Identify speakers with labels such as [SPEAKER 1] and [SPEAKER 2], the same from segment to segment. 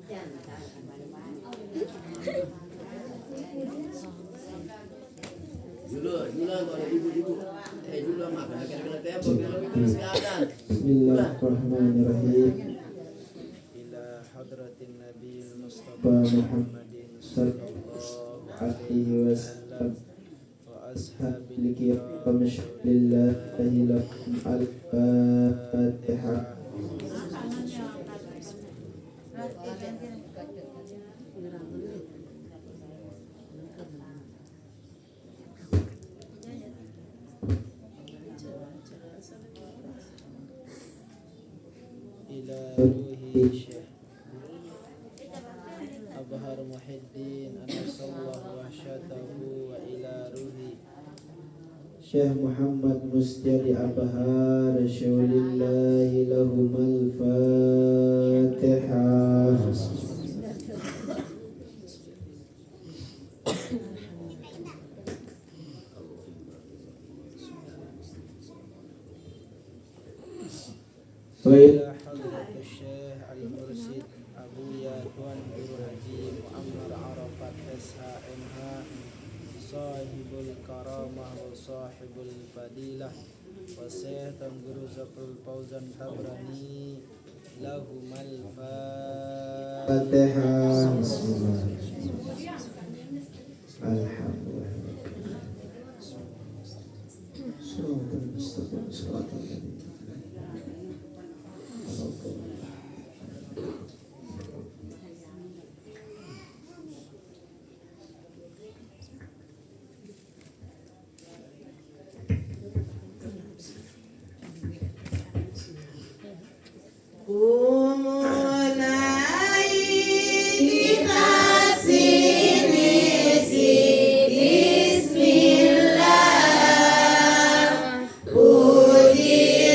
[SPEAKER 1] Bismillahirrahmanirrahim. Ila hadratin Nabi Mustafa Muhammadin sallallahu alaihi wasallam wa ashabil kiram lillahi lakum al-Fatihah. Ila ruhi Syekh Abhar Muhyiddin anasallahu wahsyatahu wa ila ruhi Syekh Muhammad Mustiadi Abhar syaulillahi lahumal Fatihah. Wa ila hadratus Syekh Al-Mursid Abuya Tuan Guru Haji Muammar Arafat SHMH Sahibul Karamah wa Sahibul Fadilah wa Syekh Tuan Guru Zafrul Fauzan Tabrani lahumal Fatihah. Alhamdulillah. Shiratal mustaqim shiratal ladzina
[SPEAKER 2] Puji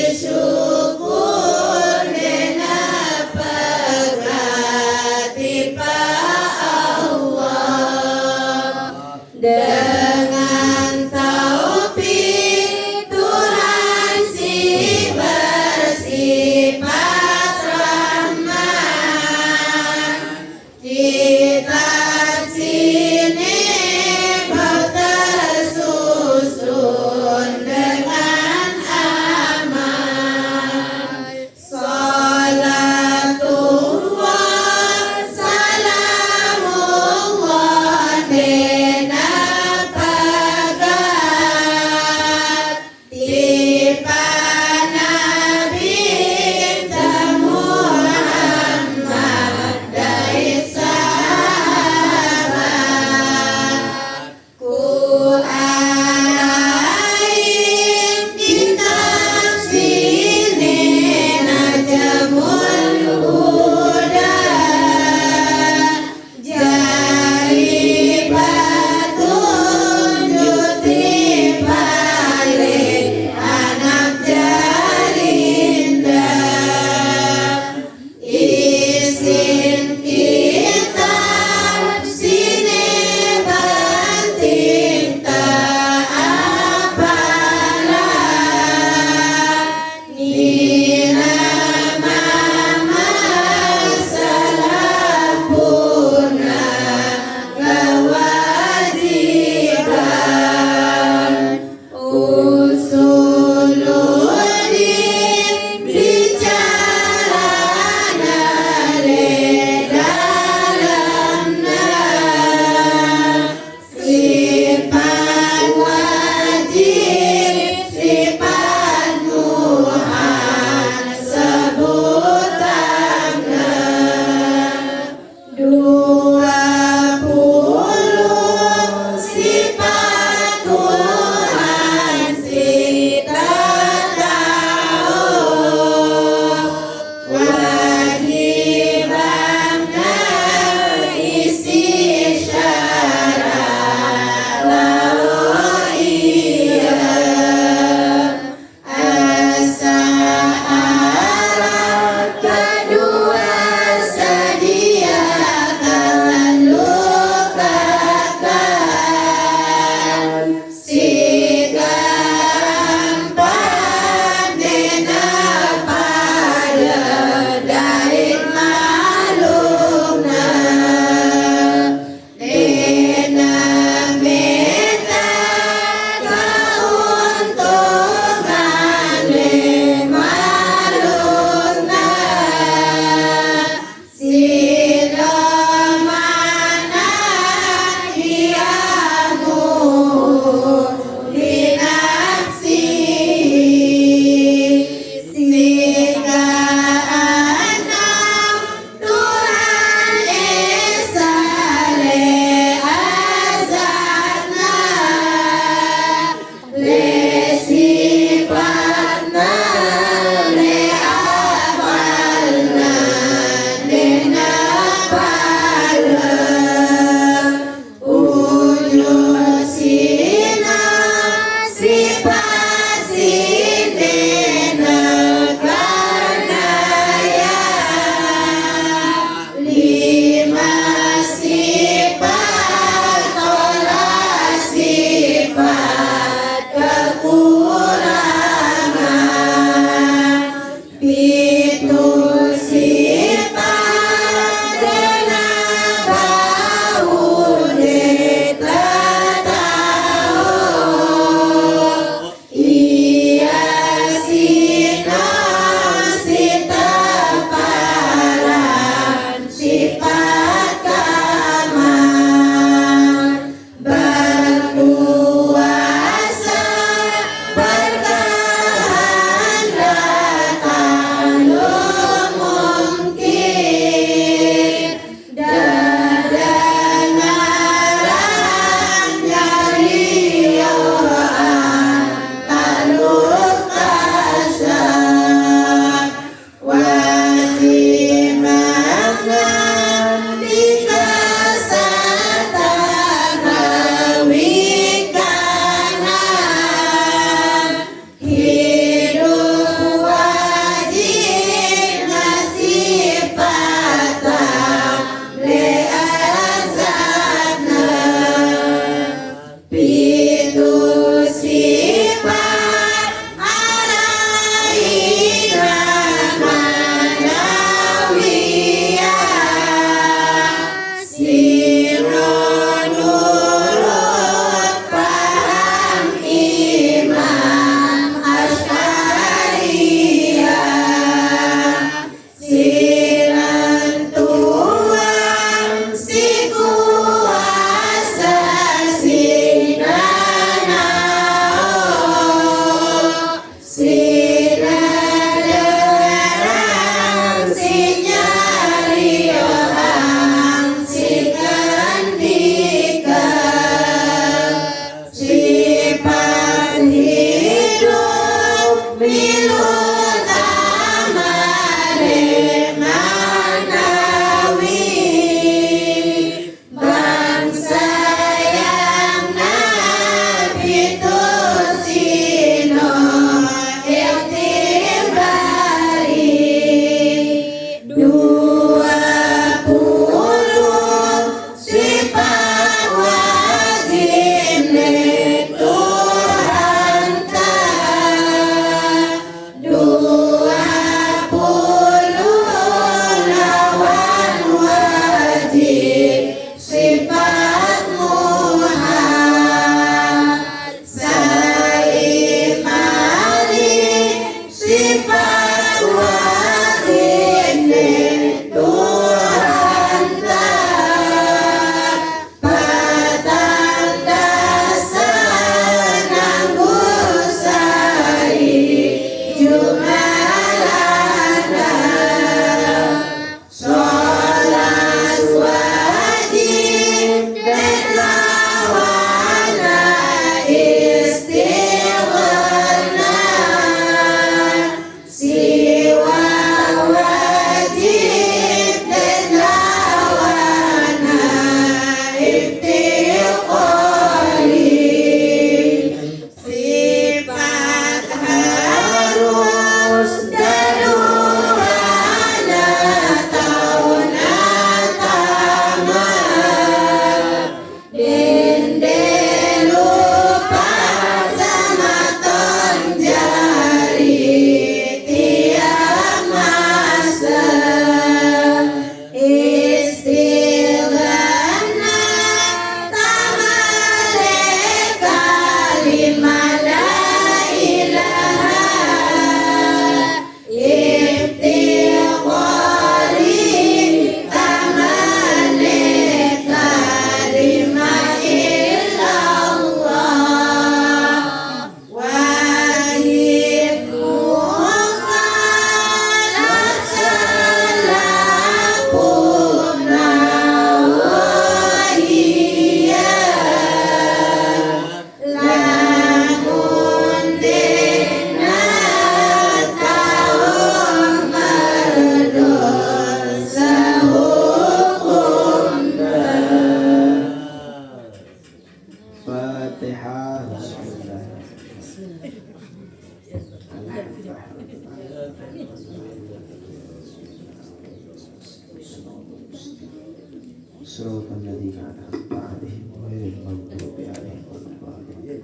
[SPEAKER 1] Siratal ladzina an'amta 'alaihim ghairil maghdubi 'alaihim waladdallin.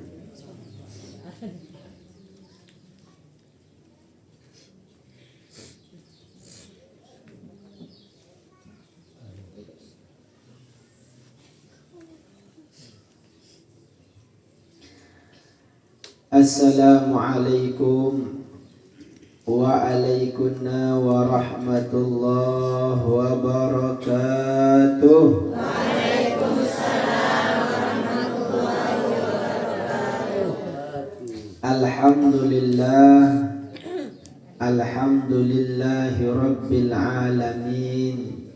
[SPEAKER 1] Assalamualaikum waalaikumsalam warahmatullahi wabarakatuh. Waalaikumsalam warahmatullahi wabarakatuh. Alhamdulillahi rabbil alamin.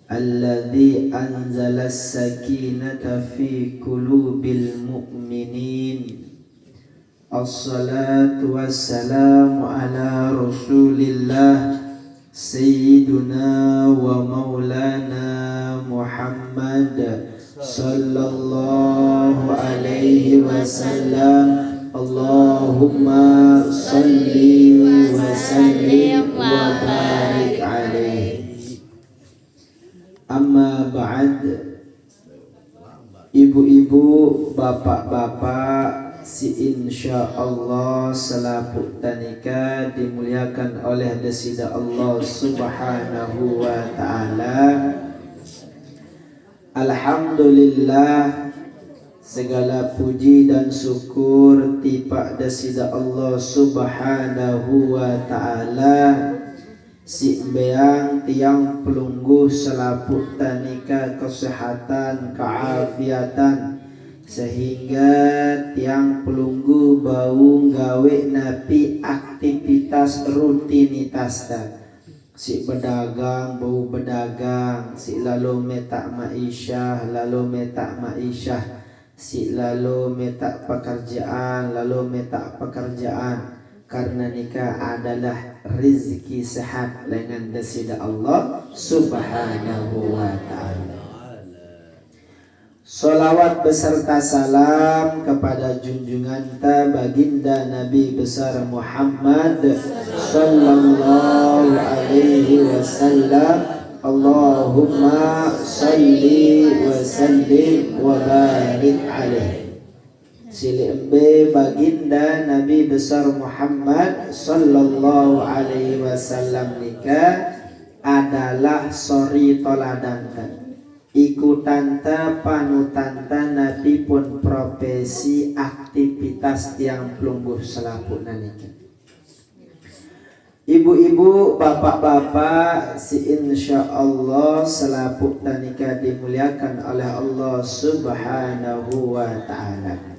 [SPEAKER 1] Alladzi anzala as-sakinata fi qulubil mu'minin. Assalatu wassalamu ala rasulillah Sayyiduna wa maulana Muhammad sallallahu alaihi wasallam. Allahumma salli wa sallim wa barik alaihi. Amma ba'd. Ibu-ibu, bapak-bapak, si insyaallah selaput tanika dimuliakan oleh desida Allah subhanahu wa ta'ala. Alhamdulillah, segala puji dan syukur tipa desida Allah subhanahu wa ta'ala. Si beang tiang pelungguh selaput tanika kesehatan, keafiatan, sehingga tiang pelunggu bau gawe napi aktivitas rutinitas ta. Si pedagang bau pedagang, si lalu metak ma'isyah, si lalu metak pekerjaan, karena nikah adalah rezeki sehat dengan desida Allah subhanahu wa ta'ala. Salawat beserta salam kepada junjungan ta baginda Nabi besar Muhammad sallallahu alaihi wasallam. Allahumma salli wa sallim wa barik alaihi. Sili embe baginda Nabi besar Muhammad sallallahu alaihi wasallam nikah adalah sori toladankan, ikutanta panutanta Nabi pun profesi aktivitas tiang pelungguh selaput nanika. Ibu-ibu, bapak-bapak, si insyaallah selaput nanika dimuliakan oleh Allah subhanahu wa ta'ala.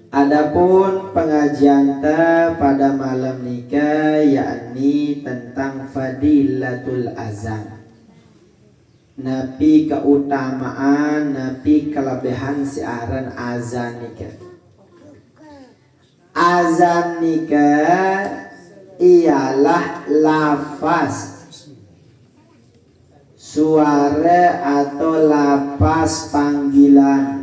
[SPEAKER 1] Adapun pengajian ta pada malam nikah yakni tentang fadilatul azan. Napi keutamaan, napi kelebihan siaran azan nikah. Azan nikah ialah lafaz, suara atau lafaz panggilan.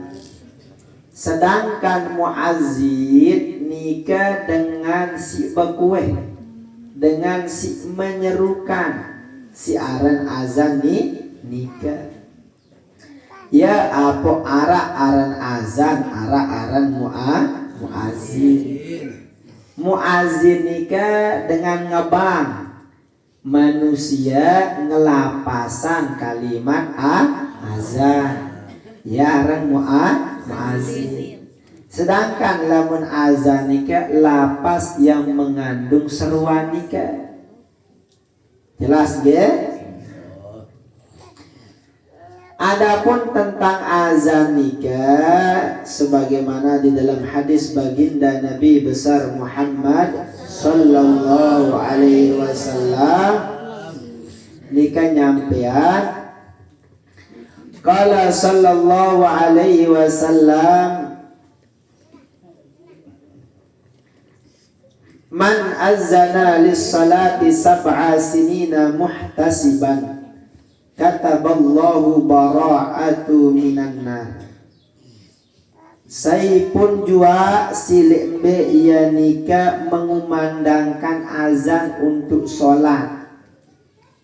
[SPEAKER 1] Sedangkan muazzin nikah dengan si bekueh, dengan si menyerukan siaran azan nikah. Ya apa aran azan, aran muazzin. Muazzin nikah dengan ngebang, manusia ngelapasan kalimat azan. Ya aran muazzin. Sedangkan lamun azan nikah lapas yang mengandung seruan nikah. Jelas ge? Adapun tentang azan nikah sebagaimana di dalam hadis baginda Nabi besar Muhammad sallallahu alaihi wasallam nikah nyampean qala sallallahu alaihi wasallam man azzana lis-salati sab'a sinina muhtasiban kataballahu bara'atu minan nar. Saya pun jua silembe ia nikah mengumandangkan azan untuk sholat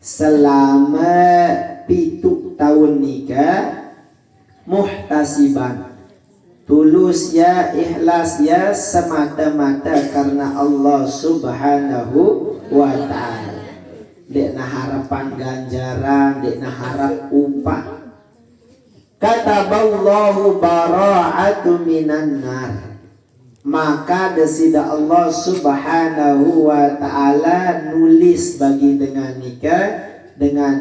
[SPEAKER 1] selama 7 muhtasiban, tulus ya, ikhlas ya, semata-mata karena Allah subhanahu wa ta'ala. Dek na harapan ganjaran, dek na harap upah. Kataballahu bara'atu minan nar, maka desida Allah subhanahu wa ta'ala nulis bagi dengan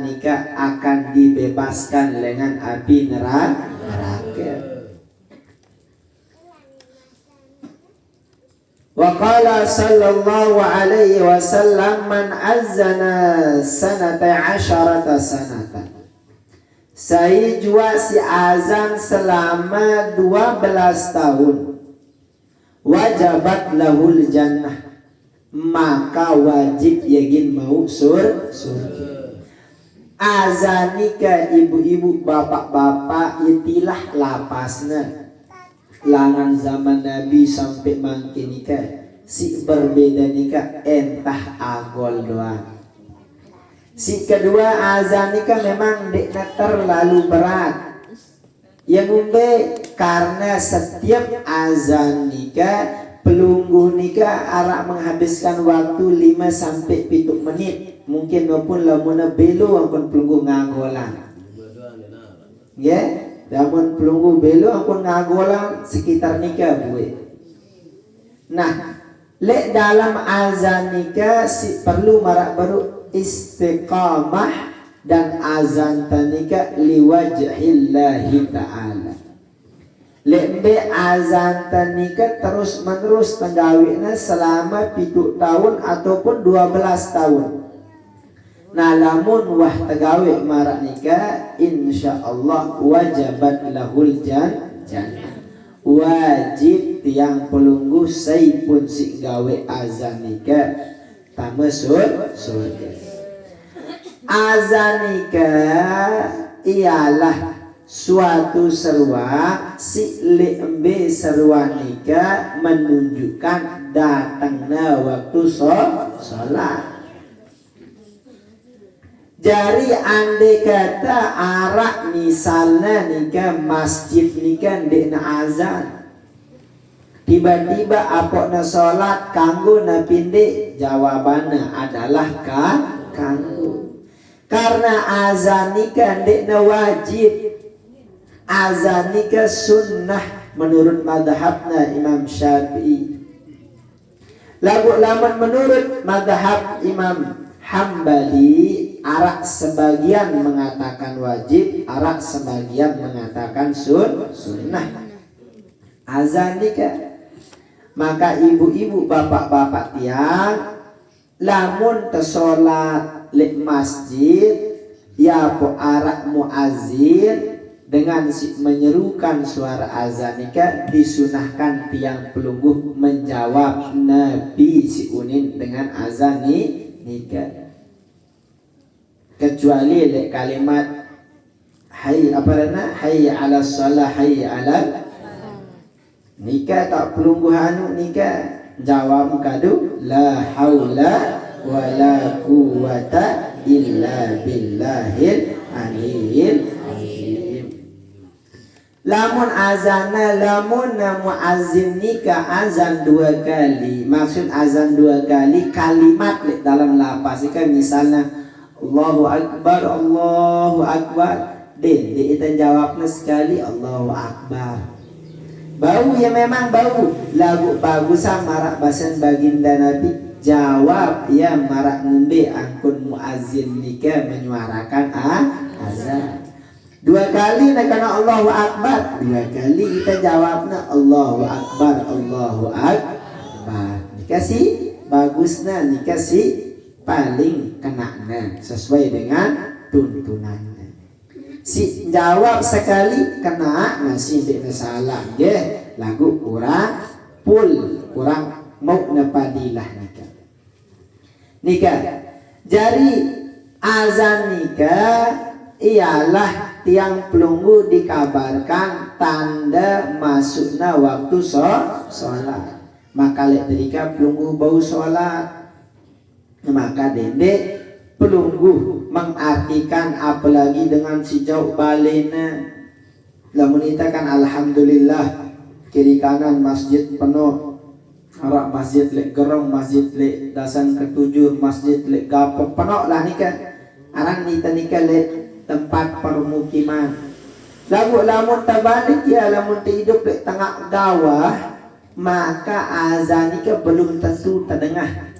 [SPEAKER 1] nikah akan dibebaskan dengan api neraka. Wa qala sallallahu alaihi wasallam man azzana sanata 'asharata sanatan, saya jua si azan selama 12 tahun, wajabat lahul jannah, maka wajib yagin mau surga. Azanika ibu-ibu bapak-bapak itilah lapasna langan zaman Nabi sampai makin nikah si berbeda nikah entah agol doang. Si kedua azan nikah memang dekna terlalu berat. Yang umbe karena setiap azan nikah pelungguh nikah arak menghabiskan waktu 5 sampai 7 menit. Mungkin maupun lamuna belo ampun pelungguh ngagolan. Ya, lamun pelungguh belo ampun ngagolan sekitar nikah buat. Nah, lek dalam azan nikah si perlu marak baru istiqamah dan azan tanika liwajhillahi ta'ala. Lembe azan tanika terus menerus tenggawina selama 7 tahun ataupun 12 tahun. Nah lamun wah tegawe marak nikah insyaallah wajabat lahul jannah, wajib tiang pelungguh saipun si gawe azan nikah tamasuk surga. Azan nikah ialah suatu seruan si lembe seruan nikah menunjukkan datangnya waktu sholat. Jari ande kata arak misalnya nikah masjid nikah dekna azan, tiba-tiba apokna sholat kanggo na pinde, jawabannya adalah kanggo. Karena azan nikah dekna wajib, azan nikah sunnah menurut madhabna Imam Syafi'i. Lamun menurut madhab Imam Hambali, arak sebagian mengatakan wajib, arak sebagian mengatakan sunnah azan nikah. Maka ibu-ibu bapak-bapak tiang lamun tersolat lek masjid ya po arak muazin dengan menyerukan suara azan nikah, disunahkan tiang pelungguh menjawab Nabi si unin dengan azan nikah. Kecuali lek kalimat hayy ala shalah, hayy ala nikah tak pelungguh anu nikah jawab kadu la haula wala quwata illa billahil aliyil azim. Lamun azana lamun muazzin nikah azan 2 kali, maksud azan 2 kali kalimat lek dalam lapas kan misalnya Allahu Akbar, Allahu Akbar. Dia kita jawabnya sekali Allahu Akbar. Bau ya memang bau. Lagu bagus marak bahasan baginda Nabi. Jawab ya marak ngumbe angkun muazzin nikah menyuarakan azan. 2 kali nak kena Allahu Akbar, 2 kali kita jawabnya Allahu Akbar, Allahu Akbar. Dikasih bagusnya, dikasih paling kenakna sesuai dengan tuntunannya. Si jawab sekali kena masih tidak salah ya, lagu kurang mau nepadilah nikah. Jadi azan nikah ialah tiang pelunggu dikabarkan tanda masuknya waktu sholat. Maka lek derika pelunggu bau sholat, maka dendek pelungguh mengartikan apalagi dengan si jauh balena Lamun kita kan alhamdulillah kiri kanan masjid penuh. Arak masjid lek gerong, masjid lek dasan ketujuh, masjid lek gapok penuh lah nikah. Aran nita nikah lek tempat permukiman. Lamun terbalik ya, lamun hidup lek tengah gawah, maka azan nikah belum tentu terdengar.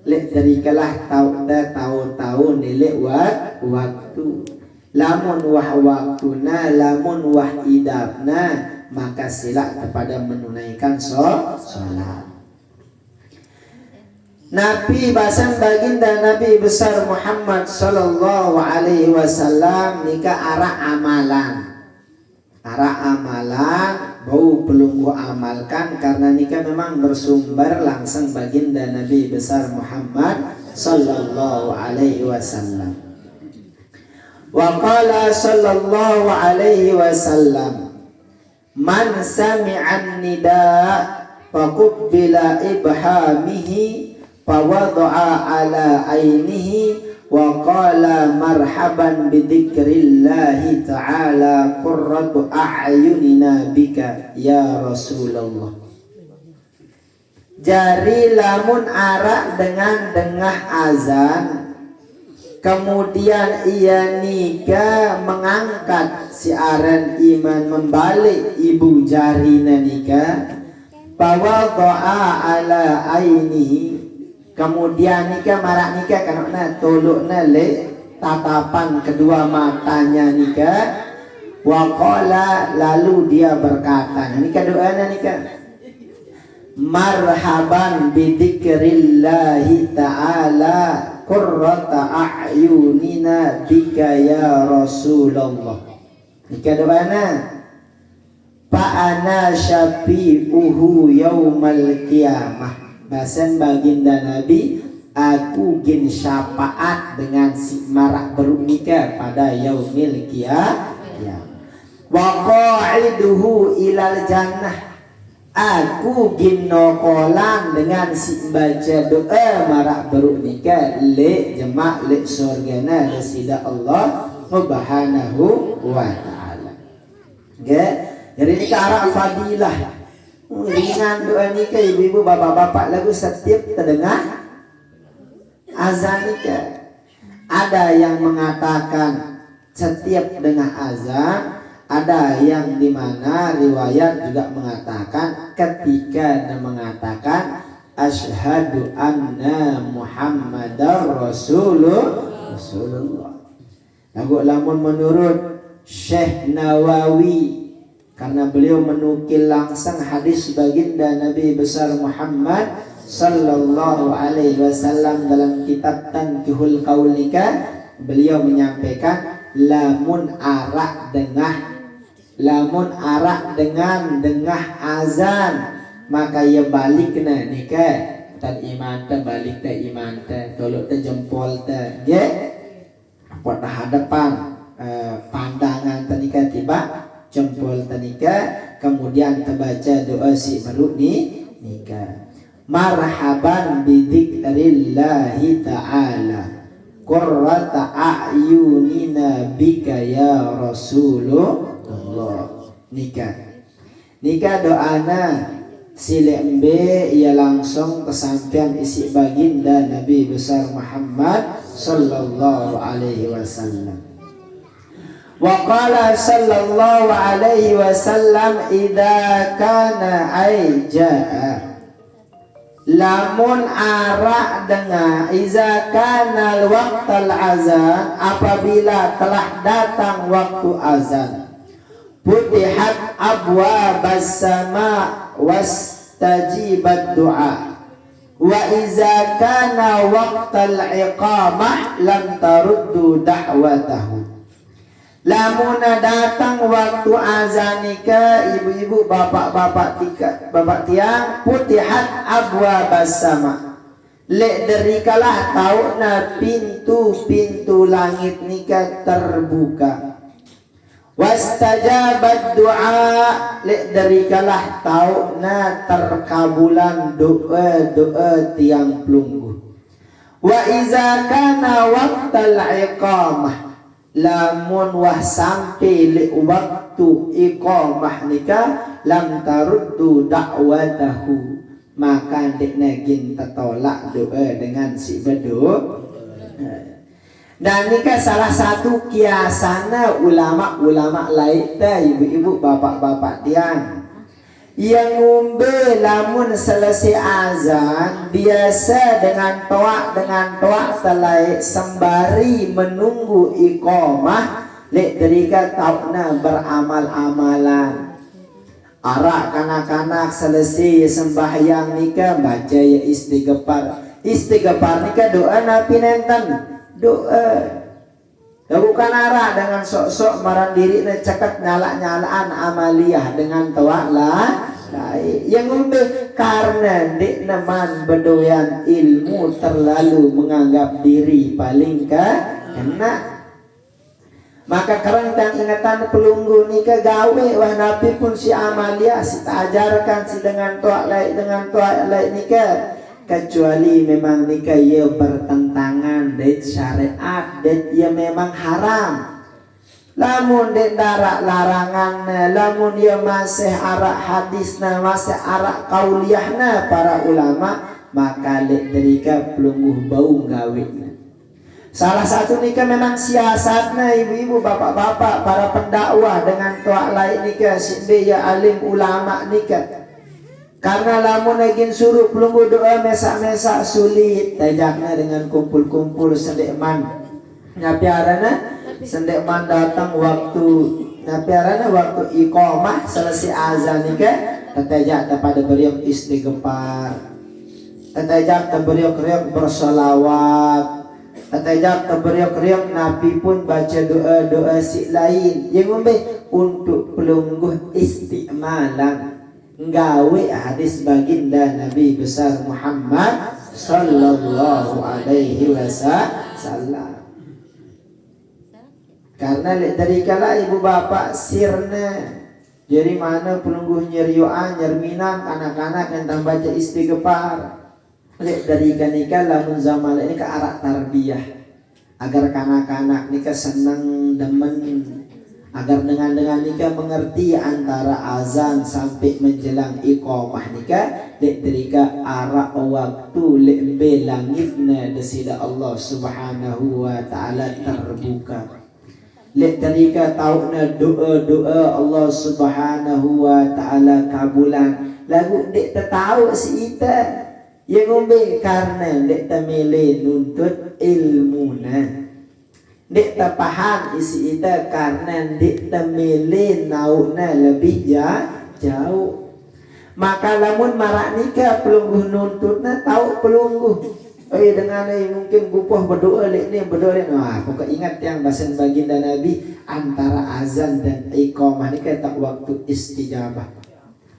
[SPEAKER 1] Lek dari kalah tahu nilai waktu. Lamun wah waktuna, lamun wah idabna, maka sila kepada menunaikan sholat. Nabi basan baginda Nabi besar Muhammad sallallahu alaihi wasallam nikah arah amalan bau belum gua amalkan karena nikah memang bersumber langsung baginda Nabi besar Muhammad sallallahu alaihi wasallam. Wa qala sallallahu alaihi wasallam, man sami'an nida faqubbila ibhamihi fawadha'a ala ainihi wa qala marhaban bidzikrillahi ta'ala qurratu a'yunina bika ya Rasulullah. Jari lamun arak dengan dengah azan, kemudian ia nikah mengangkat si aren iman membalik ibu jarina nikah fawadha'a ala ainihi, kemudian nikah marak nikah karena tolokna le tatapan kedua matanya nikah. Wa qala, lalu dia berkata, nikah doanya nikah, marhaban bidzikrillahi ta'ala qurrata a'yunina bika ya Rasulullah. Nikah doanya, fa'ana syafi'uhu yaumal qiyamah. Bahasan baginda Nabi, aku gin syafaat dengan si marak bernikah pada yaumil qiyamah. Wa qa'iduhu ilal jannah, aku gin nokolan dengan si baca doa marak bernikah le jemak le surgana resida Allah subhanahu wa ta'ala. Okay? Jadi ini ke arah fadilah. Ringan doa nikah ibu-ibu bapak-bapak lagu setiap terdengar azan nikah. Ada yang mengatakan setiap dengar azan, ada yang dimana riwayat juga mengatakan ketika mengatakan asyhadu anna Muhammadar Rasulullah. Lagu lamun menurut Syekh Nawawi, karena beliau menukil langsung hadis baginda Nabi besar Muhammad sallallahu alaihi wasallam dalam kitab Tanqihul Qaulika, beliau menyampaikan lamun arak dengan dengah azan, maka ia balik kena nikah dan iman ta balik ta iman ta tolok ta jempol ta ye pada hadapan pandangan ta nikah tiba jempol tanika, kemudian terbaca doa si baru nikah. Marhaban bidzikrillahi ta'ala qurrata a'yunina bika ya Rasulullah. Nikah doana si lembe ia langsung kesampaian isi baginda Nabi besar Muhammad sallallahu alaihi wasallam. Wa qala sallallahu alaihi wasallam idza kana aija'a, lamun arak dengar idza kana waqtal azan, apabila telah datang waktu azan, futihat abwabas sama wastajibat du'a, wa idza kana waqtal iqamah lam taruddu da'watahu. Lamun datang waktu azan nikah, ibu-ibu, bapak-bapak tiang, putihat abwabas sama, lek derikalah tauna pintu-pintu langit nikah terbuka. Wastajabat du'a, lek derikalah tauna terkabulan doa tiang pelunggu. Wa iza kana waqtal iqamah, lamun wah sampai li waktu iqamah nikah lam taruddu da'watahu, maka dekna gin tertolak doa dengan si bedu. Dan nikah salah satu kiasana ulama-ulama lain dah, ibu-ibu bapak-bapak tiang yang ngombe lamun selesai azan biasa dengan toak selai sembari menunggu iqamah lek derika tauna beramal-amalan. Arak kanak-kanak selesai sembahyang nikah baca ya istighfar nikah doa nabi nenten doa. Ya bukan arah dengan sok-sok marah diri na cakap nyala-nyalaan amaliyah dengan toak lah. Yang ngombe karena dek naman bedoyan ilmu terlalu menganggap diri paling kena. Maka kerang dan ingatan pelunggu ni ke gawe wah nabi pun si amalia si ajarkan si dengan toak lain ni ke, kecuali memang nikah ia bertentangan dengan syariat dan ia memang haram. Lamun den darak larangan, lamun ia masih arak hadisna, masih arak kauliyahna para ulama, maka lek derika pelungguh bau gawina. Salah satu nikah memang siasatnya ibu-ibu bapak-bapak para pendakwah dengan toak lain nikah simbe ya alim ulama nikah. Karena lamun agin suruh pelunggu doa mesak-mesak sulit, tajaknya dengan kumpul-kumpul sendekman. Nyapiarana sendekman datang waktu nyapiarana waktu iqamah selesai azan nikah, tajak pada beliau istighfar. Tajak beliau bersolawat. Tajak beliau nabi pun baca doa-doa si lain yang membe untuk pelungguh istiqmalan nggawe hadis baginda Nabi besar Muhammad sallallahu alaihi wasallam. Karena dari kala ibu bapak sirna jadi mana pelungguh nyeriuan nyerminan anak-anak yang tambah baca istighfar. Lek dari kanika lamun zaman ini ke arah tarbiyah agar kanak-kanak nika senang demen, agar dengan nika mengerti antara azan sampai menjelang iqamah nika lek derika arah waktu lek be langitna desida Allah subhanahu wa ta'ala terbuka. Lek derika tauna doa Allah subhanahu wa ta'ala kabulan lagu dek tahu si ita yang ngombe karena dek tamile nuntut ilmuna, dek paham isi ita karena dek tamile nauna lebih jauh. Maka lamun marak nikah pelungguh nuntutna tahu pelungguh dengan mungkin gupoh berdoa lek ni berdoa wah pokok ingat yang bahasan baginda Nabi antara azan dan iqamah nikah tak waktu istijabah.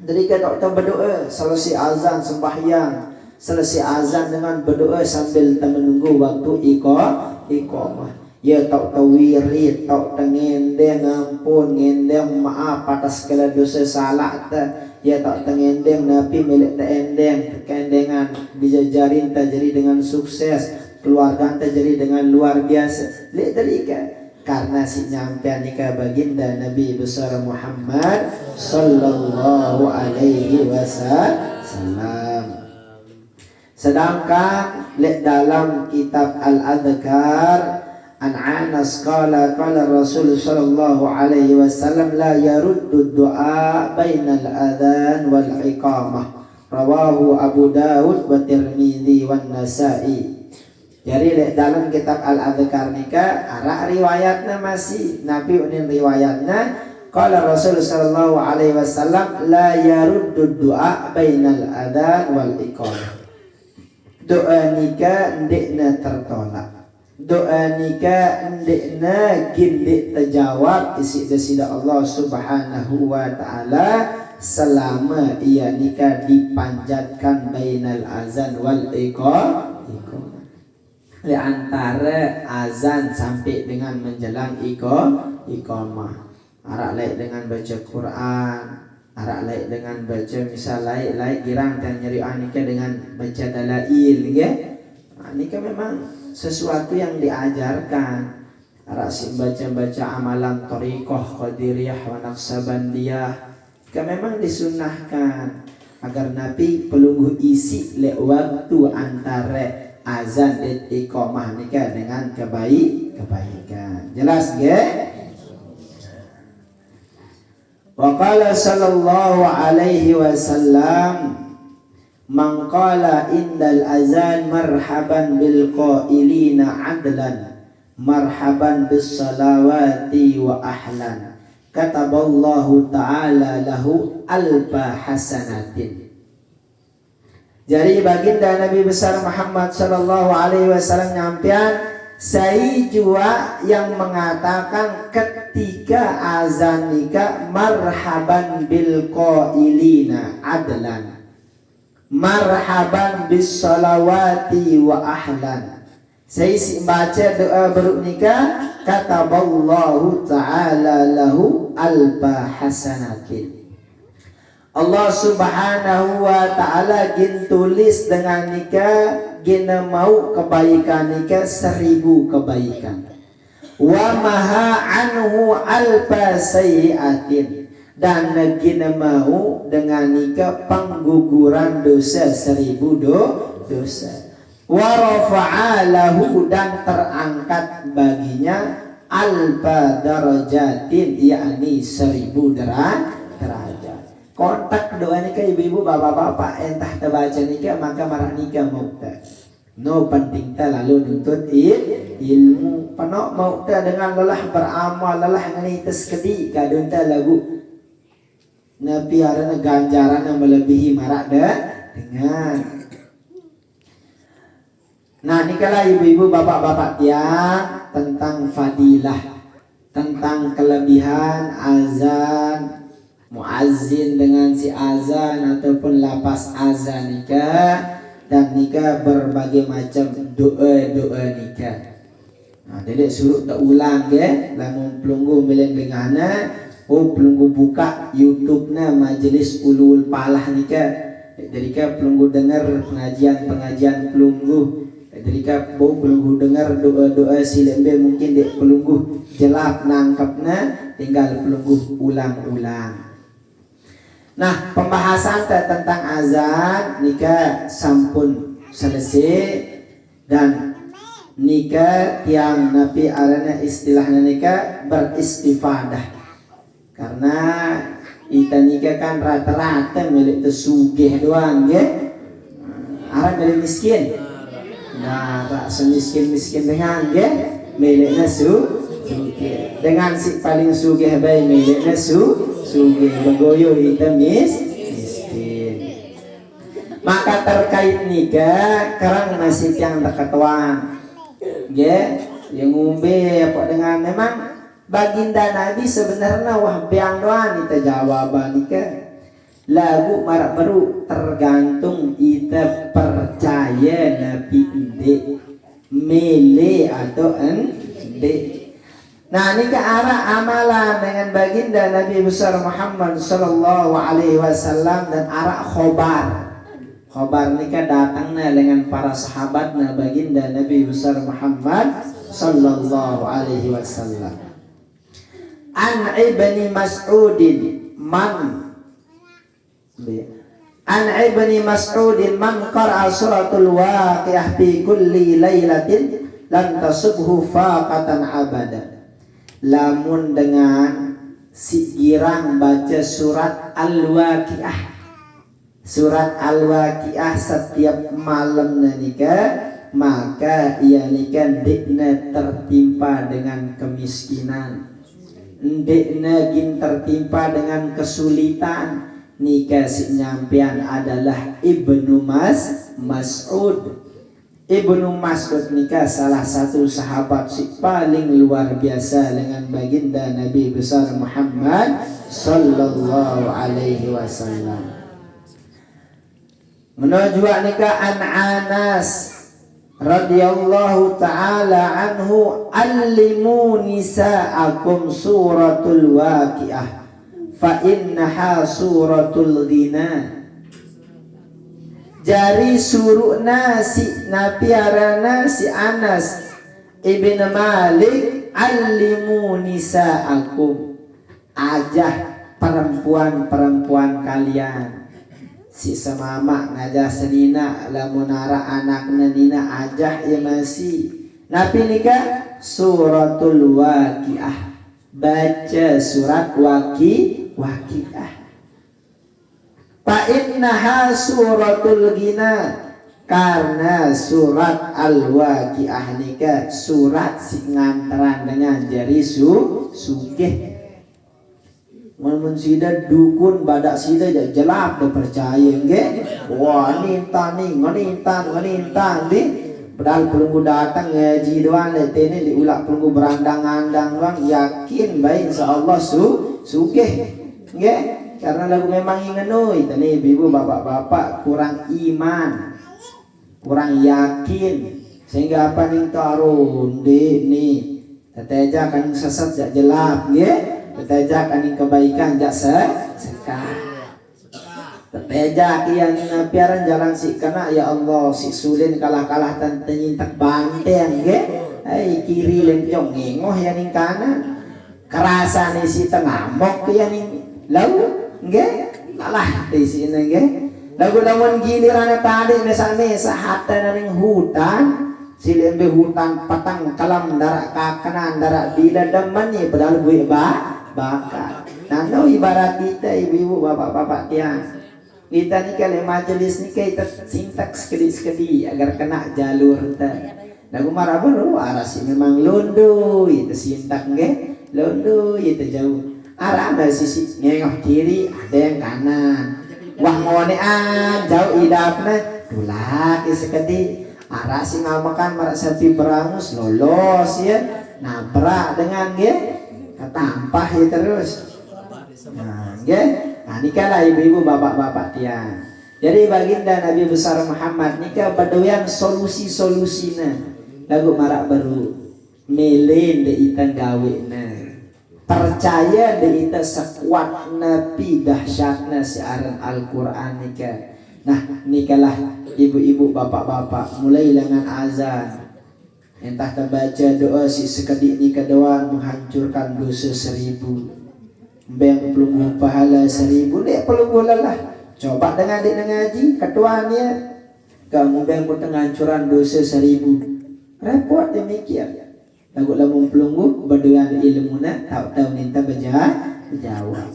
[SPEAKER 1] Dari kata berdoa selesai azan sembahyang, selesai azan dengan berdoa sambil menunggu waktu iqamah. Ya tak wirid, tak tengendeng ampun, ngendeng maaf atas segala dosa salah ta. Ya tak tengendeng napi milik ta endeng, kendengan dijajarin ta jadi dengan sukses, keluarga ta jadi dengan luar biasa. Lihat derika karena si nyampe nikah baginda Nabi besar Muhammad sallallahu alaihi wasallam. Sedangkan lek dalam kitab Al-Adhkar an Anas qala Rasul sallallahu alaihi wasallam la yaruddu du'a bainal adhan wal iqamah rawahu Abu Dawud wa Tirmidzi wan Nasa'i. Jadi lek dalam kitab Al-Adhkar nika arah riwayatnya masih Nabi unin riwayatnya qala Rasul sallallahu alaihi wasallam la yaruddu du'a bainal adhan wal iqamah. Doa nikah ndekna tertolak, doa nikah ndekna gindik terjawab isi desida Allah subhanahu wa ta'ala selama ia nikah dipanjatkan bainal azan wal iqamah. Di antara azan sampai dengan menjelang iqamah. Arak lain dengan baca Quran, arak lain dengan baca misal lain girang dan nyeri nikah dengan baca dalail ya. Nikah memang sesuatu yang diajarkan. Arak si baca-baca amalan Thariqah, Qadiriyah, wa Naqsabandiyah. Jika memang disunahkan agar Nabi pelunggu isi le waktu antara azan dan iqamah nikah dengan kebaikan. Jelas ge? Wa qala sallallahu alaihi wasallam, man qala indal azan marhaban bil qailina adlan marhaban bis salawati wa ahlan kataballahu ta'ala lahu alfa hasanatin. Jadi baginda Nabi besar Muhammad sallallahu alaihi wasallam nyampian saya juga yang mengatakan ketika azan nikah marhaban bil qailina adlan marhaban bis salawati wa ahlan. Saya baca doa beruk nikah, kataballahu ta'ala lahu alfa hasanatin. Allah subhanahu wa ta'ala gin tulis dengan nikah, gina mau kebaikan nikah 1000 kebaikan. Wa maha anhu alfa sayiatin. Dan gina mau dengan nikah pengguguran dosa 1000 dosa. Wa rafa'alahu dan terangkat baginya alfa darajatin, yakni 1000 derajat. Kontak doa nikah ibu-ibu bapak-bapak entah terbaca nikah maka marah nikah mau tak. No penting tak lalu nuntut ilmu penok mau tak dengan lelah beramal lelah ngenites kedi kadun tak lagu. Nabi ada ganjaran yang melebihi marah dengan. Nah nikahlah ibu-ibu bapak-bapak tiang tentang fadilah, tentang kelebihan azan, muazzin dengan si azan ataupun lapas azan nikah, dan nikah berbagai macam doa-doa nikah. Nah dedek suruh tak ulang ke, lamun pelunggu mileng dengana, pelunggu buka YouTube na majelis ulul palah nikah. Jadi kan pelunggu dengar pengajian pelunggu. Jadi bau pelunggu dengar doa-doa si lembe mungkin dek pelunggu jelap nangkapnya tinggal pelunggu ulang-ulang. Nah pembahasan tentang azan nikah sampun selesai dan nikah yang Nabi arana istilahnya nikah beristifadah karena kita nikah kan rata-rata milik tersugih doang ya, arah milik miskin. Nah, rak semiskin-miskin dengan dia miliknya sugih. Dengan si paling sugih baik miliknya sugih. Begoyo itu miskin. Maka terkait nikah, kerang nasib yang terketuan. Ya, yang ngumbe apa dengan memang baginda Nabi sebenarnya wah biang doan kita jawaban nikah. Lagu marak baru tergantung kita percaya Nabi ende mele atau ende. Nah ini ke arah amalan dengan baginda Nabi besar Muhammad sallallahu alaihi wasallam dan arah khobar. Khobar ini ke datangnya dengan para sahabatnya baginda Nabi besar Muhammad sallallahu alaihi wasallam. An ibni Mas'udin An ibni Mas'udin man qara'a suratul waqi'ah fi kulli lailatin lan tasubhu faqatan abada. Lamun dengan si girang baca surat al-waqi'ah, surat al-waqi'ah setiap malam nikah, maka ia nikah dikna tertimpa dengan kemiskinan, dikna gin tertimpa dengan kesulitan. Nikah si nyampian adalah Ibnu Mas'ud. Ibnu Mas'ud nikah salah satu sahabat si paling luar biasa dengan baginda Nabi besar Muhammad sallallahu alaihi wasallam. Menuju nikah an Anas radhiyallahu taala anhu, allimu nisaakum suratul waqi'ah fa innaha suratul ghina. Jari suruhna si nabi arana si Anas ibn Malik alimu nisaakum, ajah perempuan-perempuan kalian. Si semama ngajah senina lamun ara anakna nina ajah ya masih. Napi nikah suratul waqiah, baca surat waqiah. Fa innaha suratul ghina, karena surat al-waqiah nikah surat sing nganteran dengan jari sugih. Mun sida dukun badak sida jelap dah percaya nggih. Wah nintan di padahal pelunggu datang ngaji doang letene diulak pelunggu berandang-andang doang, yakin baik insyaallah sugih nggih. Karena lagu memang ingenui tadi ibu bapak-bapak kurang iman, kurang yakin, sehingga apa nih tarun nih teteja kan sesat jak jelap nggih. Teteja kan kebaikan jak sekar. Teteja kian piaran jalan si kena ya Allah si sulin kalah dan tenyintak banteng nggih. Ai kiri lencong ngengoh ya ning kanan. Kerasa nih si tengah mok ya ning lau nggih. Kalah di sini nggih. Lagu-laguan giliran tadi mesa-mesa hatta ning hutan. Silembe hutan patang kalam darak kakanan darak bila demen ya padahal gue bakar. Nah, ibarat kita ibu-ibu bapak-bapak tiang. Kita ni kalau majelis ni kita sintak sekedi-sekedi agar kena jalur kita. Lagu marah baru aras memang londo itu sintak nge londo itu jauh. Arah ada sisi ngengok kiri ada yang kanan. Wah ngonean jauh idapna tulak sekedi. Arah sing ngamakan marak sapi berangus lolos ya. Nabrak dengan nge tampah ya terus. Nah, nikahlah ibu-ibu bapak-bapak tiang. Jadi baginda Nabi besar Muhammad nikah badoyan solusi-solusina. Lagu marak baru melen de ita gawena. Percaya de ita sekuat nabi dahsyatna siaran Al-Qur'an nikah. Nah, nikahlah ibu-ibu bapak-bapak mulai dengan azan. Entah terbaca doa si sekedik nikah doang menghancurkan dosa 1000. Beng pelunggu pahala 1000 dek pelunggu lelah. Coba dengan adik ngaji ketuanya kamu beng pun penghancuran dosa 1000. Repot demikian. Lagu lamun pelunggu berdoa ilmu na tahu minta berjawab.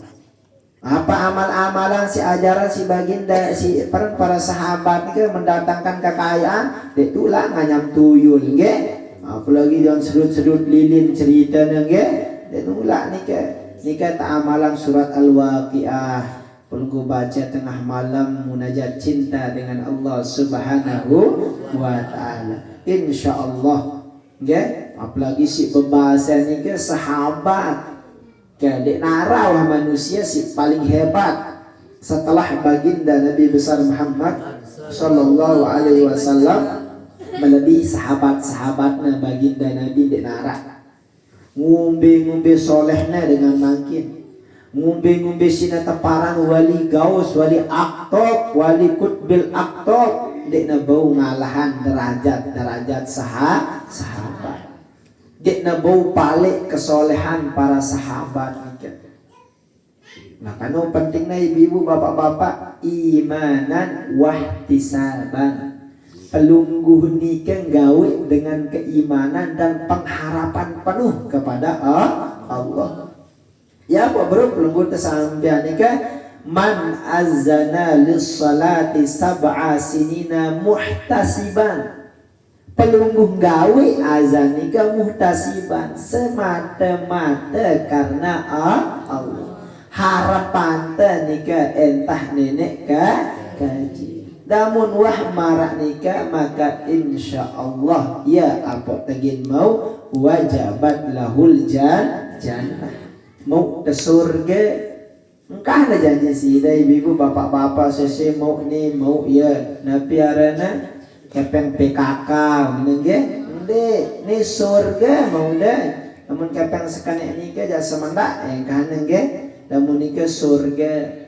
[SPEAKER 1] Apa amal-amalan si ajaran si baginda si para sahabat ke mendatangkan kekayaan dek tulang nganyam tuyul nggih. Apalagi jangan sedut-sedut lilin cerita nggih. Dek nulak nikah tak amalan surat al-waqiah. Pelunggu baca tengah malam munajat cinta dengan Allah Subhanahu wa taala. Insyaallah nggih. Apalagi si pembahasan nikah sahabat. Dek narawah manusia si paling hebat setelah baginda Nabi besar Muhammad sallallahu alaihi wasallam melebihi sahabat-sahabatnya baginda Nabi dek narah. Ngumbe solehnya dengan makin ngumbe sina teparan wali gaus wali aktob wali kutbil aktob dek na bau ngalahan derajat sahabat. Dek na bau palik kesolehan para sahabat. Nah kanu penting na ibu bapak-bapak imanan wahtisaban. Pelungguh nikah gawe dengan keimanan dan pengharapan penuh kepada Allah. Ya apa bro pelungguh tersambian nikah man azana lis salati sab'a sinina muhtasiban. Pelungguh gawe azan nikah muhtasiban semata-mata karena Allah. Harapan nikah entah nenek kaji. Namun wah marak nikah maka insyaallah ya apa tegin mau wajabat lahul jannah. Mau ke surga engkah ada janji si ibu bapak-bapak sese mau ni mau ya nabi arana kepeng PKK menengge ende ni surga mau dah namun kepeng sekanek nikah jasa semendak yang kanan ge namun nikah surga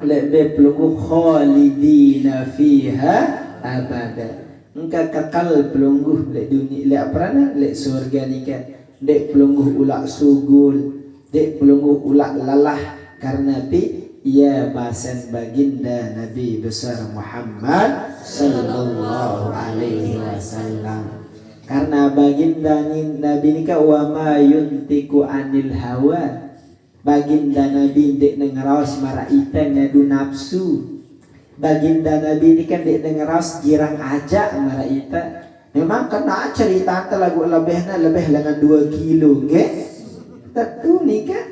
[SPEAKER 1] lebih pelunggu khalidina fiha abada engkau kekal pelunggu le dunia le apa na le surga nikah dek pelungguh ulak sugul, dek pelungguh ulak lalah karena pi ia bahasan baginda Nabi besar Muhammad sallallahu alaihi wasallam. Karena baginda Nabi ni ka wa ma yuntiku anil hawa. Baginda Nabi dek nengeraus maraita ngadu nafsu. Baginda Nabi ni kan dek nengeraus girang aja maraita. Memang kena cerita lagu lebihnya lebih dengan 2 kilo nggih. Tentu ni kan.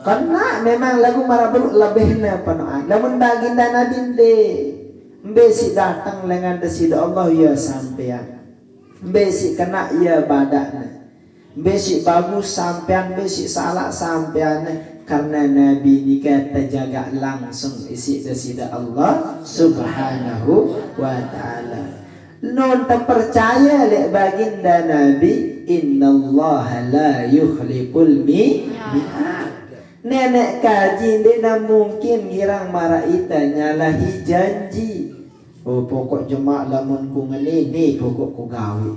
[SPEAKER 1] Karena memang lagu marabur lebihnya panoan. Namun baginda Nabi besi datang dengan desida Allah ya sampean. Besi kena ia badakna. Besi bagus sampean, besi salah sampean. Karena Nabi ni kata jaga langsung isi desida Allah subhanahu wa ta'ala. Non terpercaya lek baginda Nabi, innallaha la yukhliful mi'ad. Nenek kaji tidak mungkin girang maraita nyalahi janji. Oh pokok jemak lamun ku ngene ni pokok ku gawe.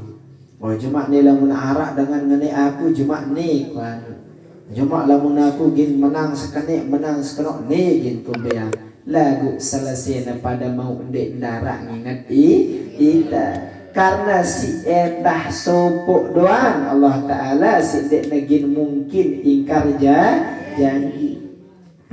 [SPEAKER 1] Oh jemak ni lamun arak dengan ngene aku jemak ni kan. Jemak lamun aku gin menang sekene menang sekenok ni gin ku beang. Lagu selesai pada mau ndek ndarak nginget ita. Karena si entah sopok doang Allah Ta'ala si dek negin mungkin ingkar janji.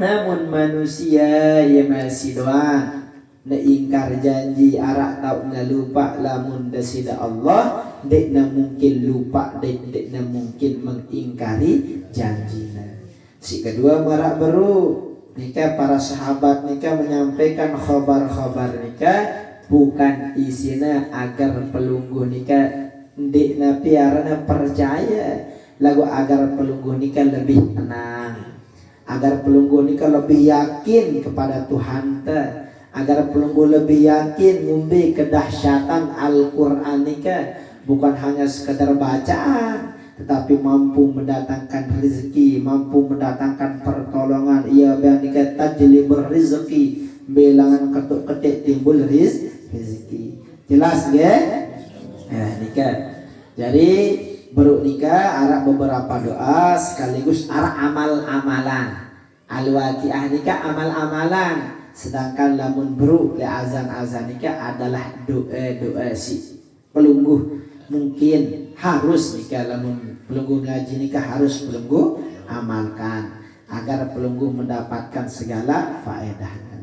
[SPEAKER 1] Namun manusia ya masih doang na ingkar janji arak tau na lupa lamun dasida Allah dek na mungkin lupa dek na mungkin mengingkari janjinya. Si kedua marak baru nikah para sahabat nikah menyampaikan khabar-khabar nikah bukan isinya agar pelungguh nikah ndik na piarana percaya lagu agar pelungguh nikah lebih tenang, agar pelungguh nikah lebih yakin kepada Tuhan ta, agar pelungguh lebih yakin ngumbi kedahsyatan Al-Qur'an nikah bukan hanya sekedar bacaan tetapi mampu mendatangkan rezeki, mampu mendatangkan pertolongan. Ia biang nikah tajli berizki, bilangan ketuk-ketik timbul rezeki. Jelas nggih? Ya nikah. Jadi baru nikah arak beberapa doa sekaligus arak amal-amalan. Al-waqiah nikah amal-amalan. Sedangkan lamun baru le azan-azan nikah adalah doa si pelungguh. Mungkin harus nikah lamun pelungguh ngaji nikah harus pelungguh amalkan agar pelungguh mendapatkan segala faedahnya.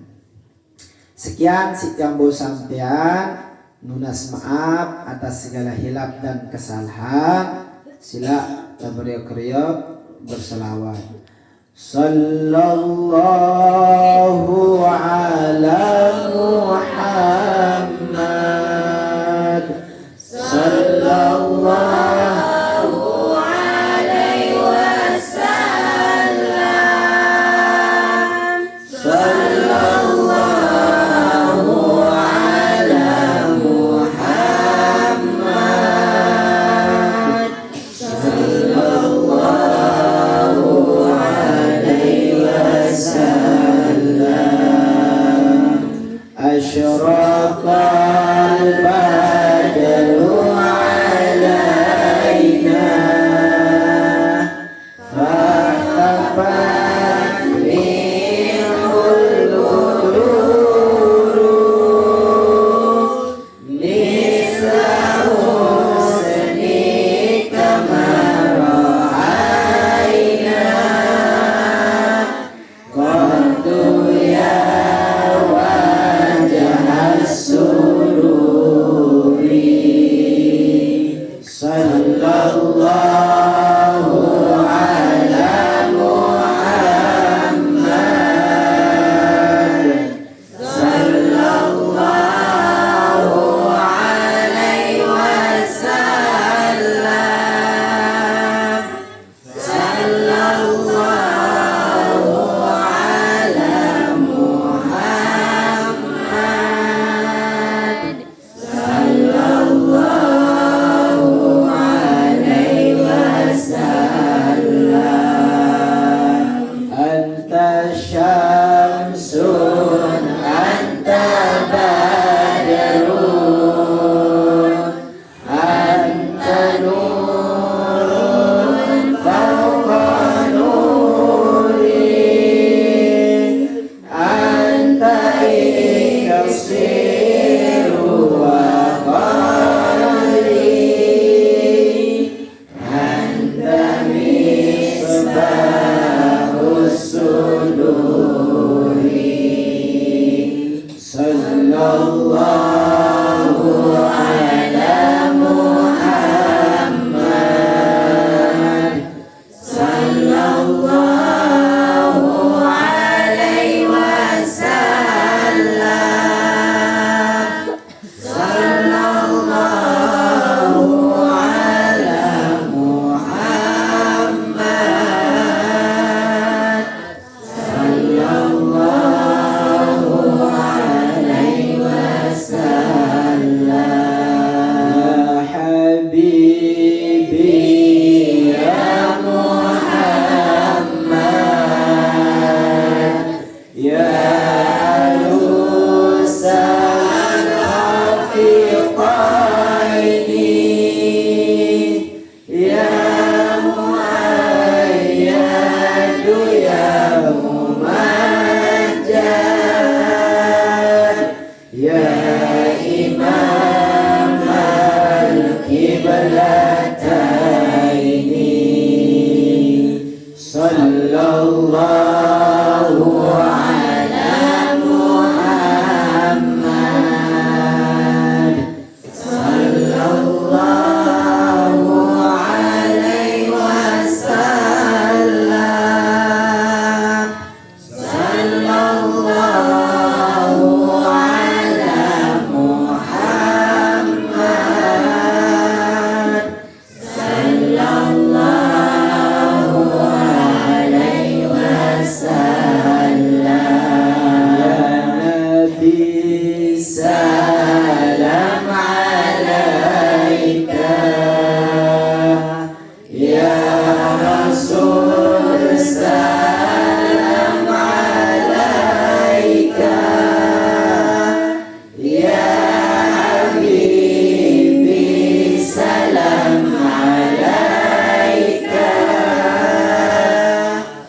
[SPEAKER 1] Sekian si jambo sampean, nunas maaf atas segala hilaf dan kesalahan. Sila tabariok-riok berselawat. Sallallahu ala Muhammad. Sallallahu alaihi wasallam. Sallallahu ala Muhammad. Sallallahu alaihi wasallam. Asyraqal badru Sallallahu ala Muhammad. Miftahus suduri sallallahu ala Muhammad sallallahu alaihi wasallam sallallahu ala Muhammad sallallahu alaihi wasallam ya habibi ya Muhammad ya alusan rafiqaini ya muayyadu ya mumajjad ya imam al-qiblataini sallallahu ala Muhammad sallallahu alaihi wasallam sallallahu ala Muhammad sallallahu alaihi wasallam ya nabi salam alaika ya rasul salam alaika ya habibi salam alaika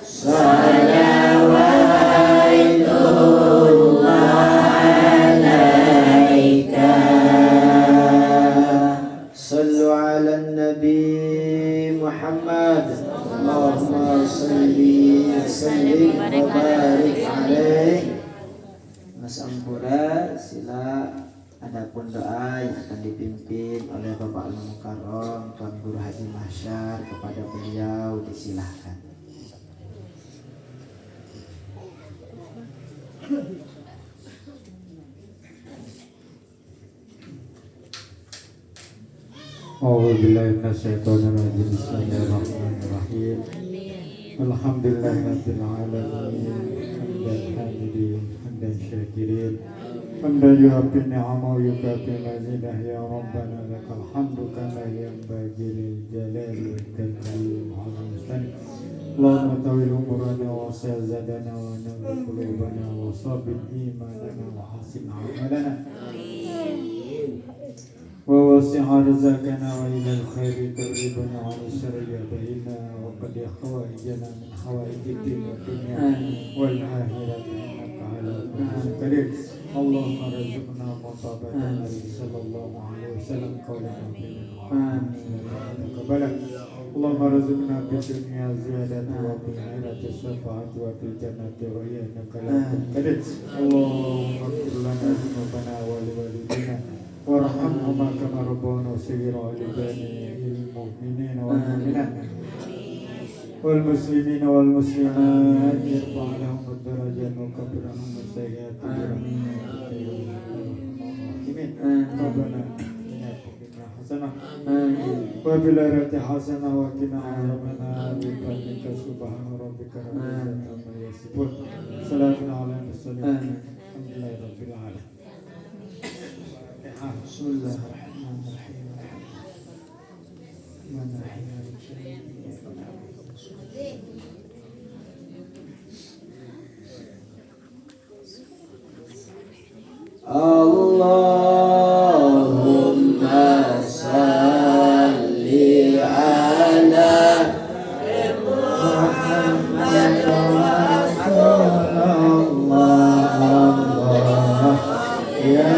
[SPEAKER 1] salawatullah alaika sallu ala nabi Muhammad Allahumma salli wa sallim wa barik alaih. Mas Ampura, sila adapun doa yang akan dipimpin oleh Bapak Al-Mukarram Tuan Guru Haji Mahsyar, kepada beliau disilahkan.
[SPEAKER 2] A'udzubillahi minasyaitonirrajim. Bismillahirrahmanirrahim. Alhamdulillahirabbil alamin. Hamdan hamidin, hamdan syakirin. Hamdan yuhibbu ni'ama wa yukafi mazidah ya Rabbana lakal hamdu kama yanbaghi lil jalali wal ikram ala mustaqim. Allahumma tawil umurana wa sazadana wa nawwir qulubana wa sabbit imanana wa hasin amalana. ووسع رزقنا وإلى الخير تقربنا عن الشر يبعدنا وقد حوائجنا من حوائج الدين والدنيا والآخرة إنك على كل شيء قدير. اللهم ارزقنا مطابقة النبي صلى الله عليه وسلم قولا وفعلا. اللهم ارزقنا في الدنيا زيادة وفي الآخرة شفاعة وفي الجنة رؤيا إنك على كل شيء قدير. اللهم اغفر لنا ذنوبنا ولوالدينا وارحمهما كما ربونا صغيرا ولجميع المؤمنين والمؤمنات والمسلمين والمسلمات يرفع لهم الدرجات ويكفر عنهم السيئات ربنا آتنا حسنة وفي الآخرة حسنة وقنا عذاب النار بفضلك سبحان ربك رب العزة عما يصفون سلام على المرسلين الحمد لله رب العالمين.
[SPEAKER 1] بسم الله الرحمن الرحيم الرحمن الرحيم Allahumma salli ala Muhammad Rasulullah ya